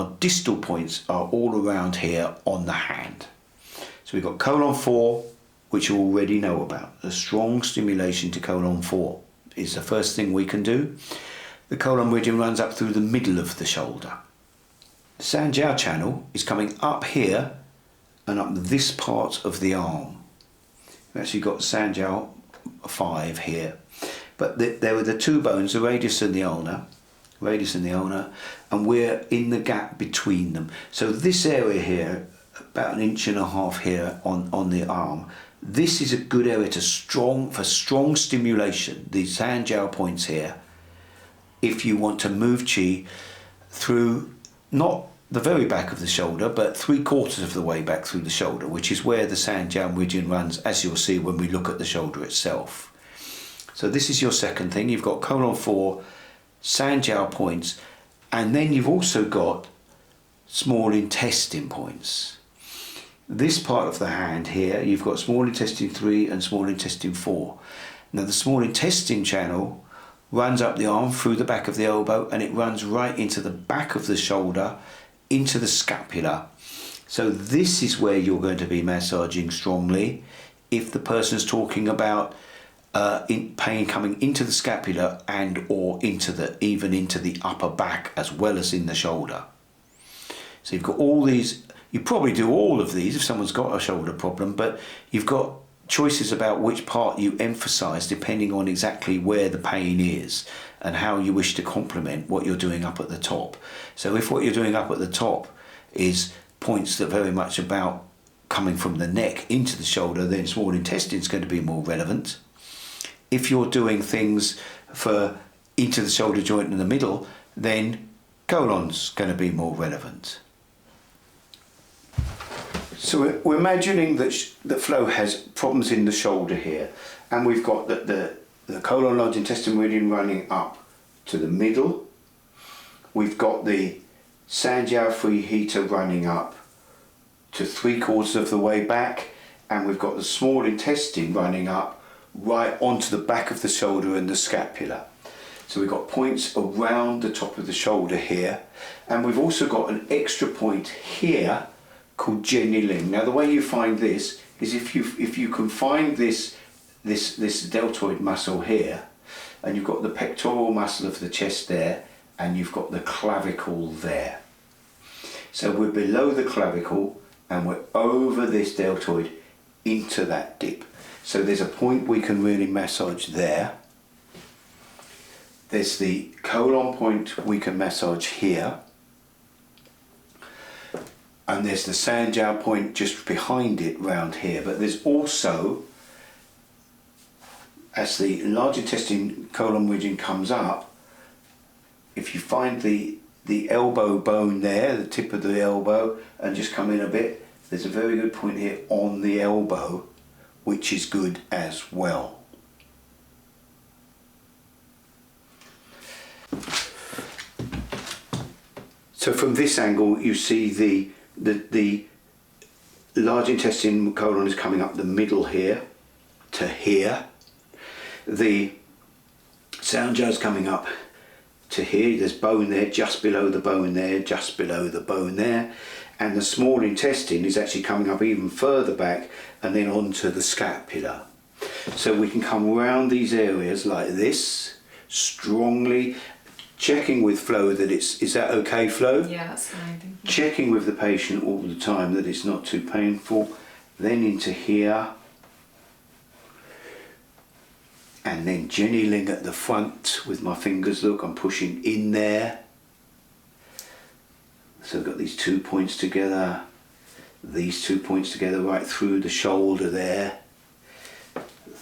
our distal points are all around here on the hand. So we've got colon 4, which you already know about. A strong stimulation to colon 4 is the first thing we can do. The colon meridian runs up through the middle of the shoulder. The Sanjiao channel is coming up here and up this part of the arm. We've actually got Sanjiao 5 here. But there were the two bones, the radius and the ulna, and we're in the gap between them. So this area here, about 1.5 inches here on the arm, this is a good area for strong stimulation, these Sanjiao points here, if you want to move qi through, not the very back of the shoulder, but 3/4 of the way back through the shoulder, which is where the Sanjiao meridian runs, as you'll see when we look at the shoulder itself. So this is your second thing. You've got colon 4, Sanjiao points, and then you've also got small intestine points. This part of the hand here, you've got small intestine 3 and small intestine 4. Now the small intestine channel runs up the arm through the back of the elbow, and it runs right into the back of the shoulder, into the scapula. So this is where you're going to be massaging strongly if the person's talking about pain coming into the scapula and or even into the upper back as well as in the shoulder. So you've got all these. You probably do all of these if someone's got a shoulder problem, but you've got choices about which part you emphasize depending on exactly where the pain is and how you wish to complement what you're doing up at the top. So if what you're doing up at the top is points that are very much about coming from the neck into the shoulder, then small intestine is going to be more relevant. If you're doing things for into the shoulder joint in the middle, then colon's going to be more relevant. So we're imagining that Flo has problems in the shoulder here, and we've got the colon large intestine meridian running up to the middle. We've got the Sanjiao free heater running up to 3/4 of the way back, and we've got the small intestine running up right onto the back of the shoulder and the scapula. So we've got points around the top of the shoulder here, and we've also got an extra point here called Jianliling. Now the way you find this is if you can find this deltoid muscle here, and you've got the pectoral muscle of the chest there, and you've got the clavicle there. So we're below the clavicle and we're over this deltoid into that dip. So there's a point we can really massage there. There's the colon point we can massage here. And there's the Sanjiao point just behind it round here. But there's also, as the large intestine colon meridian comes up, if you find the elbow bone there, the tip of the elbow, and just come in a bit, there's a very good point here on the elbow, which is good as well. So from this angle you see the large intestine colon is coming up the middle here to here. The Sanjiao is coming up to here. There's bone there, just below the bone there, just below the bone there. And the small intestine is actually coming up even further back and then onto the scapula. So we can come around these areas like this, strongly, checking with Flo that is that okay, Flo? Yeah, that's fine. Thank you. Checking with the patient all the time that it's not too painful. Then into here. And then Jianliling at the front with my fingers. Look, I'm pushing in there. So I've got these 2 points together, these 2 points together right through the shoulder there.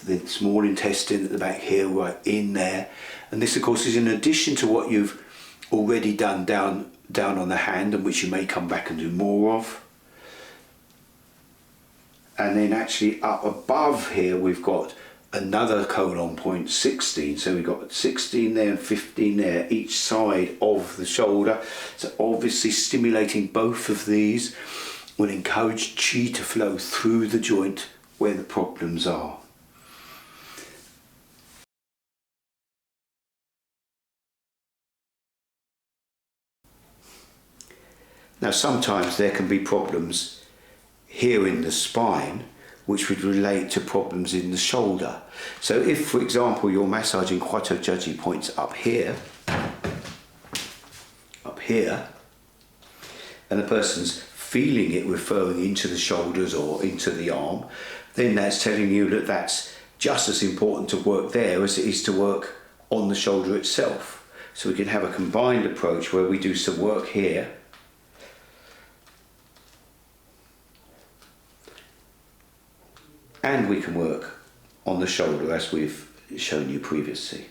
The small intestine at the back here, right in there. And this of course is in addition to what you've already done down on the hand, and which you may come back and do more of. And then actually up above here we've got another colon point, 16. So we've got 16 there and 15 there, each side of the shoulder. So obviously stimulating both of these will encourage qi to flow through the joint where the problems are. Now sometimes there can be problems here in the spine which would relate to problems in the shoulder. So if, for example, you're massaging quattuor-judgii points up here, and the person's feeling it referring into the shoulders or into the arm, then that's telling you that that's just as important to work there as it is to work on the shoulder itself. So we can have a combined approach where we do some work here and we can work on the shoulder as we've shown you previously.